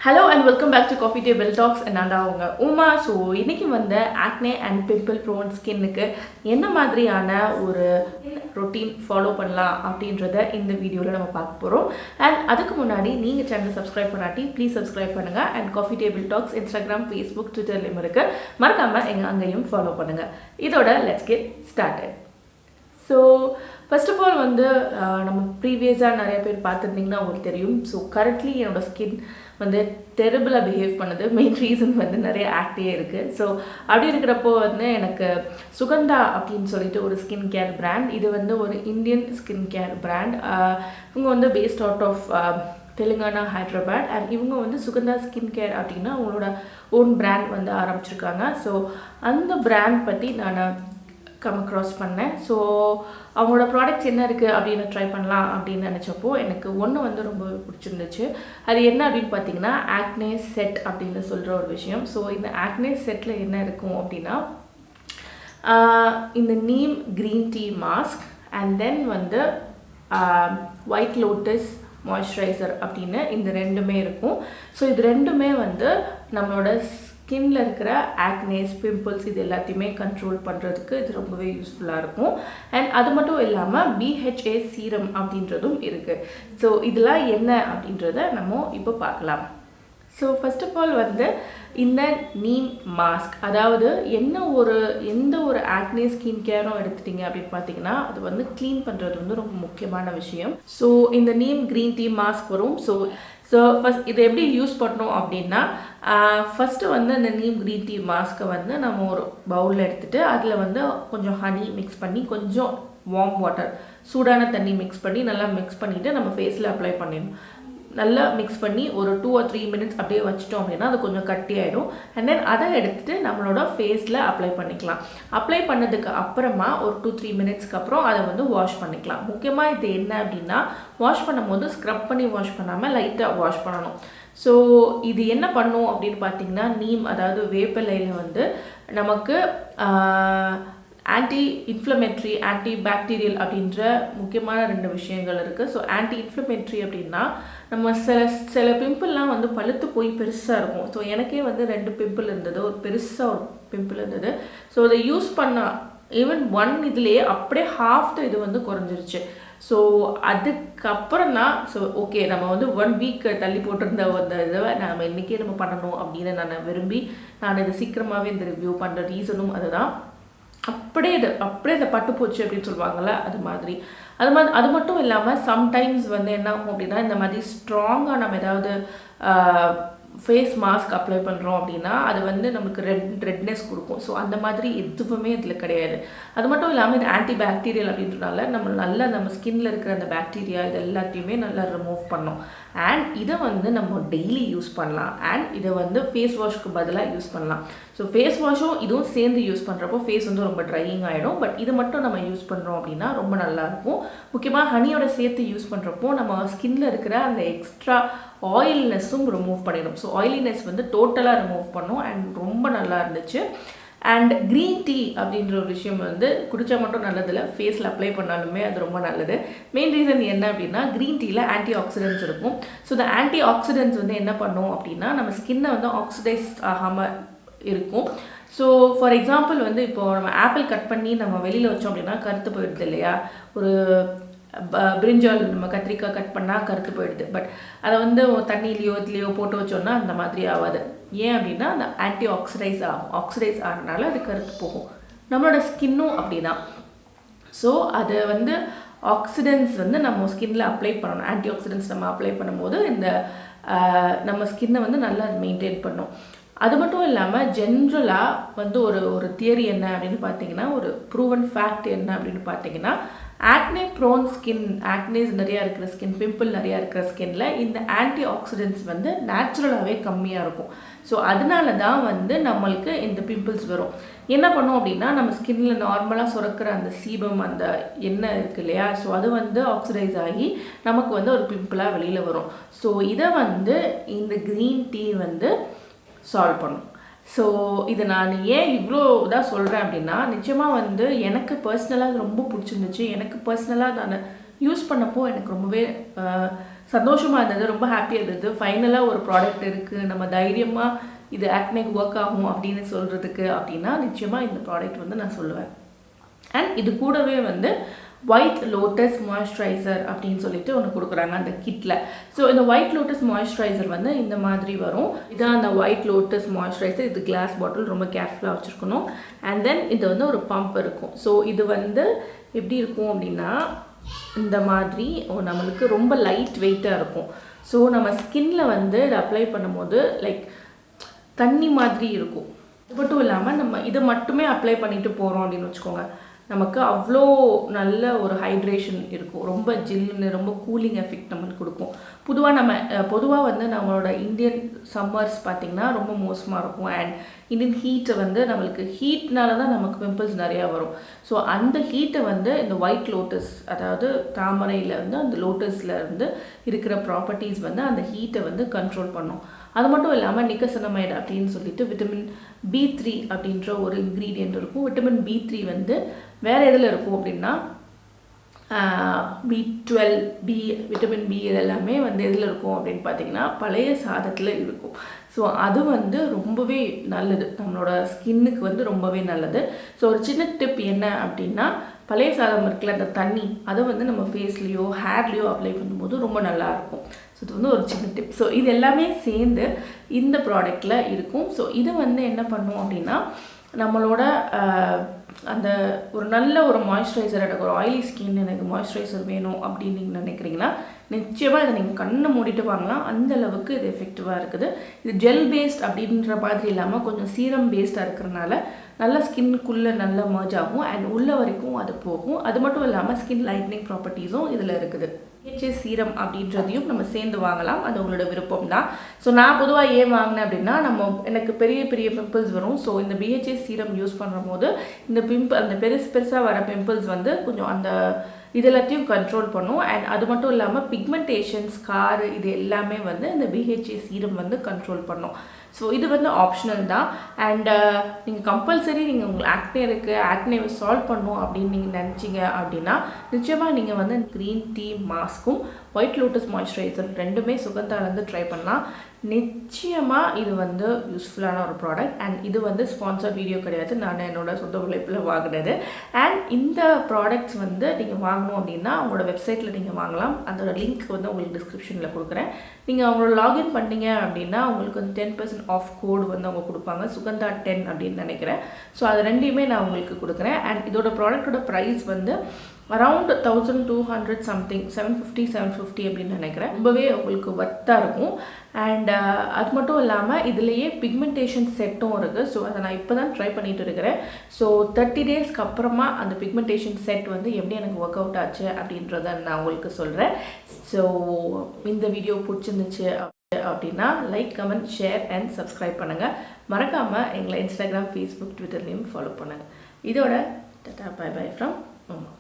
Hello and welcome back to Coffee Table Talks and Nanda Uma. So இன்னைக்கு வந்து acne and pimple prone skinக்கு என்ன மாதிரியான ஒரு routine follow பண்ணலாம் அப்படின்றத இந்த வீடியோல நம்ம பார்க்க போறோம். And அதுக்கு முன்னாடி நீங்க சேனலை subscribe பண்ணாட்டி please subscribe பண்ணுங்க and Coffee Table Talks Instagram, Facebook, Twitter ல இருக்கு. மறக்காம எங்க அங்கேயும் follow பண்ணுங்க. இதோட let's get started. So first of all வந்து நம்ம ப்ரீவியஸா நிறைய பேர் பார்த்திருந்தீங்கன்னா உங்களுக்கு தெரியும். So currently என்னோட skin வந்து terrible behave பண்ணுது. Main reason வந்து நிறைய acne இருக்கு. So அப்படி இருக்கிறப்போ வந்து எனக்கு சுகந்தா அப்படினு சொல்லிட்டு ஒரு ஸ்கின் கேர் பிராண்ட். இது வந்து ஒரு இந்தியன் ஸ்கின் கேர் பிராண்ட். இவங்க வந்து based out of Telangana, Hyderabad. And இவங்க வந்து சுகந்தா ஸ்கின் கேர் அப்படின்னா அவங்களோட ஓன் பிராண்ட் வந்து ஆரம்பிச்சிருக்காங்க. ஸோ அந்த பிராண்ட் பற்றி நான் கம் அக்ராஸ் பண்ணேன். ஸோ அவங்களோட ப்ராடக்ட்ஸ் என்ன இருக்குது அப்படின்னு ட்ரை பண்ணலாம் அப்படின்னு நினச்சப்போ எனக்கு ஒன்று வந்து ரொம்ப பிடிச்சிருந்துச்சு. அது என்ன அப்படின்னு பார்த்தீங்கன்னா ஆக்னே செட் அப்படின்னு சொல்கிற ஒரு விஷயம். ஸோ இந்த ஆக்னே செட்டில் என்ன இருக்கும் அப்படின்னா இந்த neem green tea mask and then வந்து ஒயிட் லோட்டஸ் மாய்ஸ்சரைசர் அப்படின்னு இந்த ரெண்டுமே இருக்கும். ஸோ இது ரெண்டுமே வந்து நம்மளோட ஸ்கின்ல இருக்கிற ஆக்னேஸ், பிம்பிள்ஸ் இது எல்லாத்தையுமே கண்ட்ரோல் பண்ணுறதுக்கு இது ரொம்பவே யூஸ்ஃபுல்லாக இருக்கும். அண்ட் அது மட்டும் இல்லாமல் BHA சீரம் அப்படின்றதும் இருக்குது. ஸோ இதெல்லாம் என்ன அப்படின்றத நம்ம இப்போ பார்க்கலாம். ஸோ ஃபர்ஸ்ட் ஆஃப் ஆல் வந்து இந்த நீம் மாஸ்க், அதாவது எந்த ஒரு ஆக்னே ஸ்கின் கேரும் எடுத்துட்டீங்க அப்படின்னு பார்த்தீங்கன்னா அது வந்து க்ளீன் பண்ணுறது வந்து ரொம்ப முக்கியமான விஷயம். ஸோ இந்த நீம் க்ரீன் டீ மாஸ்க் வரும். ஸோ ஃபஸ்ட் இதை எப்படி யூஸ் பண்ணணும் அப்படின்னா ஃபஸ்ட்டு வந்து அந்த நீம் க்ரீன் டீ மாஸ்க்கை வந்து நம்ம ஒரு பவுலில் எடுத்துகிட்டு அதில் வந்து கொஞ்சம் ஹனி மிக்ஸ் பண்ணி கொஞ்சம் வார்ம் வாட்டர் சூடான தண்ணி மிக்ஸ் பண்ணி நல்லா மிக்ஸ் பண்ணிவிட்டு நம்ம ஃபேஸில் அப்ளை பண்ணிடணும். நல்லா மிக்ஸ் பண்ணி ஒரு 2 or 3 மினிட்ஸ் அப்படியே வச்சிட்டோம் அப்படின்னா அது கொஞ்சம் கட்டியாயிடும். அண்ட் தென் அதை எடுத்துகிட்டு நம்மளோட ஃபேஸில் அப்ளை பண்ணிக்கலாம். அப்ளை பண்ணதுக்கு அப்புறமா ஒரு 2-3 மினிட்ஸ்க்கு அப்புறம் அதை வந்து வாஷ் பண்ணிக்கலாம். முக்கியமாக இது என்ன அப்படின்னா வாஷ் பண்ணும்போது ஸ்க்ரப் பண்ணி வாஷ் பண்ணாமல் லைட்டாக வாஷ் பண்ணணும். ஸோ இது என்ன பண்ணும் அப்படின்னு பார்த்தீங்கன்னா நீம், அதாவது வேப்பிலையில் வந்து நமக்கு ஆன்டி இன்ஃப்ளமேட்ரி, ஆன்டிபாக்டீரியல் அப்படின்ற முக்கியமான 2 விஷயங்கள் இருக்குது. ஸோ ஆன்டி இன்ஃப்ளமேட்ரி அப்படின்னா நம்ம சில பிம்பிள்லாம் வந்து பழுத்து போய் பெருசாக இருக்கும். ஸோ எனக்கே வந்து 2 பிம்பிள் இருந்தது, ஒரு பெருசாக ஒரு பிம்பிள் இருந்தது. ஸோ அதை யூஸ் பண்ணால் ஈவன் 1 இதுலேயே அப்படியே ஹாஃப் இது வந்து குறைஞ்சிருச்சு. ஸோ அதுக்கப்புறம் தான் ஸோ ஓகே நம்ம வந்து 1 வீக் தள்ளி போட்டிருந்த அந்த இதை நம்ம இன்றைக்கே நம்ம பண்ணணும் அப்படின்னு நான் விரும்பி நான் இதை சீக்கிரமாகவே இந்த ரிவ்யூ பண்ணுற ரீசனும் அதுதான். அப்படியே இதை பட்டு போச்சு அப்படின்னு சொல்லுவாங்கள்ல, அது மட்டும் இல்லாமல் சம்டைம்ஸ் வந்து என்ன ஆகும் அப்படின்னா இந்த மாதிரி ஸ்ட்ராங்காக நம்ம ஏதாவது ஃபேஸ் மாஸ்க் அப்ளை பண்ணுறோம் அப்படின்னா அது வந்து நமக்கு ரெட்னஸ் கொடுக்கும். ஸோ அந்த மாதிரி எதுவுமே இதில் கிடையாது. அது மட்டும் இல்லாமல் இது ஆன்டிபாக்டீரியல் அப்படின்றனால நம்ம ஸ்கின்ல இருக்கிற அந்த பாக்டீரியா இது எல்லாத்தையுமே நல்லா ரிமூவ் பண்ணோம். அண்ட் இதை வந்து நம்ம டெய்லி யூஸ் பண்ணலாம். அண்ட் இதை வந்து ஃபேஸ் வாஷ்க்கு பதிலாக யூஸ் பண்ணலாம். ஸோ ஃபேஸ் வாஷும் இதுவும் சேர்ந்து யூஸ் பண்ணுறப்போ ஃபேஸ் வந்து ரொம்ப ட்ரையிங் ஆகிடும். பட் இது மட்டும் நம்ம யூஸ் பண்ணுறோம் அப்படின்னா ரொம்ப நல்லாயிருக்கும். முக்கியமாக ஹனியோட சேர்த்து யூஸ் பண்ணுறப்போ நம்ம ஸ்கின்ல இருக்கிற அந்த எக்ஸ்ட்ரா ஆயில்னஸும் ரிமூவ் பண்ணிடும். ஸோ ஆயிலினஸ் வந்து டோட்டலாக ரிமூவ் பண்ணும். அண்ட் ரொம்ப நல்லா இருந்துச்சு. அண்ட் க்ரீன் டீ அப்படின்ற ஒரு விஷயம் வந்து குடித்தா மட்டும் நல்லதில்லை, ஃபேஸில் அப்ளை பண்ணாலுமே அது ரொம்ப நல்லது. மெயின் ரீசன் என்ன அப்படின்னா க்ரீன் டீயில் ஆன்டிஆக்சிடென்ட்ஸ் இருக்கும். ஸோ இந்த ஆன்டிஆக்சிடென்ட்ஸ் வந்து என்ன பண்ணும் அப்படின்னா நம்ம ஸ்கின்னை வந்து ஆக்சிடைஸ் ஆகாமல் இருக்கும். ஸோ ஃபார் எக்ஸாம்பிள் வந்து இப்போது நம்ம ஆப்பிள் கட் பண்ணி நம்ம வெளியில் வச்சோம் அப்படின்னா கருத்து போயிடுது இல்லையா. ஒரு பிரிஞ்சால் நம்ம கத்திரிக்காய் கட் பண்ணால் கருத்து போயிடுது. பட் அதை வந்து தண்ணியிலையோ போட்டு வச்சோன்னா அந்த மாதிரி ஆகாது. ஏன் அப்படின்னா அந்த ஆக்சிடைஸ் ஆகிறதுனால அது கருத்து போகும். நம்மளோட ஸ்கின்னும் அப்படி தான். ஸோ அதை வந்து ஆக்சிடென்ட்ஸ் வந்து நம்ம ஸ்கின்னில் அப்ளை பண்ணணும். ஆன்டிஆக்சிடென்ட்ஸ் நம்ம அப்ளை பண்ணும்போது இந்த நம்ம ஸ்கின்னை வந்து நல்லா மெயின்டைன் பண்ணும். அது மட்டும் இல்லாமல் ஜென்ரலாக வந்து ஒரு தியரி என்ன அப்படின்னு பார்த்தீங்கன்னா ஒரு ப்ரூவன் ஃபேக்ட் என்ன அப்படின்னு பார்த்தீங்கன்னா ஆக்னே ப்ரோன் ஸ்கின், ஆக்னேஸ் நிறையா இருக்கிற ஸ்கின், பிம்பிள் நிறையா இருக்கிற ஸ்கின்ல இந்த ஆன்டிஆக்சிடென்ட்ஸ் வந்து நேச்சுரலாகவே கம்மியாக இருக்கும். ஸோ அதனால தான் வந்து நம்மளுக்கு இந்த பிம்பிள்ஸ் வரும். என்ன பண்ணோம் அப்படின்னா நம்ம ஸ்கின்ல நார்மலாக சுரக்கிற அந்த சீபம் அந்த எண்ணெய் இருக்குது இல்லையா. ஸோ அது வந்து ஆக்சிடைஸ் ஆகி நமக்கு வந்து ஒரு பிம்பிளாக வெளியில் வரும். ஸோ இதை வந்து இந்த க்ரீன் டீ வந்து சால்வ் பண்ணும். ஸோ இது நான் ஏன் இவ்வளோ இதாக சொல்கிறேன் அப்படின்னா நிச்சயமாக வந்து எனக்கு பர்சனலாக ரொம்ப பிடிச்சிருந்துச்சு. எனக்கு பர்சனலாக நான் யூஸ் பண்ணப்போ எனக்கு ரொம்பவே சந்தோஷமாக இருந்தது, ரொம்ப ஹாப்பியாக இருந்தது. ஃபைனலாக ஒரு ப்ராடக்ட் இருக்குது, நம்ம தைரியமாக இது ஆக்னேக்கு ஒர்க் ஆகும் அப்படின்னு சொல்கிறதுக்கு அப்படின்னா நிச்சயமாக இந்த ப்ராடக்ட் வந்து நான் சொல்லுவேன். அண்ட் இது கூடவே வந்து ஒயிட் லோட்டஸ் மாய்ஸ்சரைசர் அப்படின்னு சொல்லிட்டு ஒன்று கொடுக்குறாங்க அந்த கிட்டில். ஸோ இந்த ஒயிட் லோட்டஸ் மாய்ஸ்சரைசர் வந்து இந்த மாதிரி வரும். இதான் அந்த ஒயிட் லோட்டஸ் மாய்ஸ்சரைசர். இது கிளாஸ் பாட்டில், ரொம்ப கேர்ஃபுல்லாக வச்சுருக்கணும். அண்ட் தென் இது வந்து ஒரு பம்ப் இருக்கும். ஸோ இது வந்து எப்படி இருக்கும் அப்படின்னா இந்த மாதிரி நம்மளுக்கு ரொம்ப லைட் வெயிட்டாக இருக்கும். ஸோ நம்ம ஸ்கின்ல வந்து இதை அப்ளை பண்ணும்போது லைக் தண்ணி மாதிரி இருக்கும். இது மட்டும் இல்லாமல் நம்ம இதை மட்டுமே அப்ளை பண்ணிட்டு போகிறோம் அப்படின்னு வச்சுக்கோங்க, நமக்கு அவ்வளோ நல்ல ஒரு ஹைட்ரேஷன் இருக்கும், ரொம்ப ஜில்லுன்னு ரொம்ப கூலிங் எஃபெக்ட் நம்மளுக்கு கொடுக்கும். பொதுவாக வந்து நம்மளோட இந்தியன் சம்மர்ஸ் பார்த்திங்கன்னா ரொம்ப மோசமாக இருக்கும். அண்ட் இந்தியன் ஹீட்டை வந்து நம்மளுக்கு ஹீட்னால தான் நமக்கு பிம்பிள்ஸ் நிறையா வரும். ஸோ அந்த ஹீட்டை வந்து இந்த ஒயிட் லோட்டஸ், அதாவது தாமரையில் வந்து அந்த லோட்டஸில் இருந்து இருக்கிற ப்ராப்பர்ட்டிஸ் வந்து அந்த ஹீட்டை வந்து கண்ட்ரோல் பண்ணும். அது மட்டும் இல்லாமல் நிக்கசனமைடு அப்படின்னு சொல்லிட்டு விட்டமின் B3 அப்படின்ற ஒரு இன்க்ரீடியன்ட் இருக்கும். விட்டமின் B3 வந்து வேறு எதில் இருக்கும் அப்படின்னா B12, விட்டமின் B இதெல்லாமே வந்து எதில் இருக்கும் அப்படின்னு பார்த்தீங்கன்னா பழைய சாதத்தில் இருக்கும். ஸோ அது வந்து ரொம்பவே நல்லது, நம்மளோட ஸ்கின்னுக்கு வந்து ரொம்பவே நல்லது. ஸோ ஒரு சின்ன டிப் என்ன அப்படின்னா, பழைய சாதம் இருக்குல்ல அந்த தண்ணி, அதை வந்து நம்ம ஃபேஸ்லேயோ ஹேர்லேயோ அப்ளை பண்ணும்போது ரொம்ப நல்லாயிருக்கும். ஸோ இது வந்து ஒரு சின்ன டிப். ஸோ இது எல்லாமே சேர்ந்து இந்த ப்ராடக்டில் இருக்கும். ஸோ இது வந்து என்ன பண்ணும் அப்படின்னா நம்மளோட அந்த ஒரு நல்ல ஒரு மாய்ஸ்சரைசர், எனக்கு ஒரு ஆயிலி ஸ்கின், எனக்கு மாய்ஸ்சரைசர் வேணும் அப்படின்னு நீங்கள் நினைக்கிறீங்கன்னா நிச்சயமாக இதை நீங்கள் கண்ணை மூடிட்டு வாங்கலாம். அந்த அளவுக்கு இது எஃபெக்டிவாக இருக்குது. இது ஜெல் பேஸ்ட் அப்படின்ற மாதிரி இல்லாமல் கொஞ்சம் சீரம் பேஸ்டாக இருக்கிறனால நல்லா ஸ்கின்னுக்குள்ளே நல்லா மர்ஜ் ஆகும் அண்ட் உள்ள வரைக்கும் அது போகும். அது மட்டும் இல்லாமல் ஸ்கின் லைட்னிங் ப்ராப்பர்ட்டிஸும் இதில் இருக்குது. BHA சீரம் அப்படின்றதையும் நம்ம சேர்ந்து வாங்கலாம், அது உங்களோட விருப்பம் தான். ஸோ நான் பொதுவாக ஏன் வாங்கினேன் அப்படின்னா, எனக்கு பெரிய பெரிய பிம்பிள்ஸ் வரும். ஸோ இந்த BHA சீரம் யூஸ் பண்ணுற போது இந்த அந்த பெருசாக வர பிம்பிள்ஸ் வந்து கொஞ்சம் அந்த இது எல்லாத்தையும் கண்ட்ரோல் பண்ணும். அண்ட் அது மட்டும் இல்லாமல் பிக்மெண்டேஷன், ஸ்கார் இது எல்லாமே வந்து இந்த BHA சீரம் வந்து கண்ட்ரோல் பண்ணும். ஸோ இது வந்து ஆப்ஷனல் தான். அண்ட் நீங்கள் கம்பல்சரி நீங்கள் உங்களுக்கு ஆக்னே இருக்குது, ஆக்னேவை சால்வ் பண்ணணும் அப்படின்னு நீங்கள் நினச்சிங்க அப்படின்னா நிச்சயமாக நீங்கள் வந்து க்ரீன் டீ மாஸ்க்கும் ஒயிட் லோட்டஸ் மாய்ஸ்சரைசர் ரெண்டுமே சுகந்தாலேருந்து ட்ரை பண்ணலாம். நிச்சயமாக இது வந்து யூஸ்ஃபுல்லான ஒரு ப்ராடக்ட். அண்ட் இது வந்து ஸ்பான்சர் வீடியோ கிடையாது, நான் என்னோட சொந்த உழைப்பில் வாங்கினது. அண்ட் இந்த ப்ராடக்ட்ஸ் வந்து நீங்கள் வாங்கணும் அப்படின்னா அவங்களோட வெப்சைட்டில் நீங்கள் வாங்கலாம். அதோட லிங்க் வந்து உங்களுக்கு டிஸ்கிரிப்ஷனில் கொடுக்குறேன். நீங்கள் அவங்களோட லாகின் பண்ணீங்க அப்படின்னா உங்களுக்கு வந்து 10% ஆஃப் கோடு வந்து அவங்க கொடுப்பாங்க, சுகந்தா 10 அப்படின்னு நினைக்கிறேன். ஸோ அது ரெண்டையுமே நான் உங்களுக்கு கொடுக்குறேன். அண்ட் இதோட ப்ராடக்டோட ப்ரைஸ் வந்து அரவுண்ட் 1200 சம்திங், 750 அப்படின்னு நினைக்கிறேன். ரொம்பவே உங்களுக்கு ஒர்த்தாக இருக்கும். அண்ட் அது மட்டும் இல்லாமல் இதுலேயே பிக்மெண்டேஷன் செட்டும் இருக்குது. ஸோ அதை நான் இப்போ தான் ட்ரை பண்ணிட்டு இருக்கிறேன். ஸோ 30 டேஸ்க்கு அப்புறமா அந்த பிக்மெண்டேஷன் செட் வந்து எப்படி எனக்கு ஒர்க் அவுட் ஆச்சு அப்படின்றத நான் உங்களுக்கு சொல்கிறேன். ஸோ இந்த வீடியோ பிடிச்சிருந்துச்சு அப்படின்னா like, comment, share and subscribe பண்ணுங்கள். மறக்காமல் எங்களை இன்ஸ்டாகிராம், ஃபேஸ்புக், ட்விட்டர்லேயும் ஃபாலோ பண்ணுங்கள். இதோட டாடா பை பை ஃப்ரம் மாமா.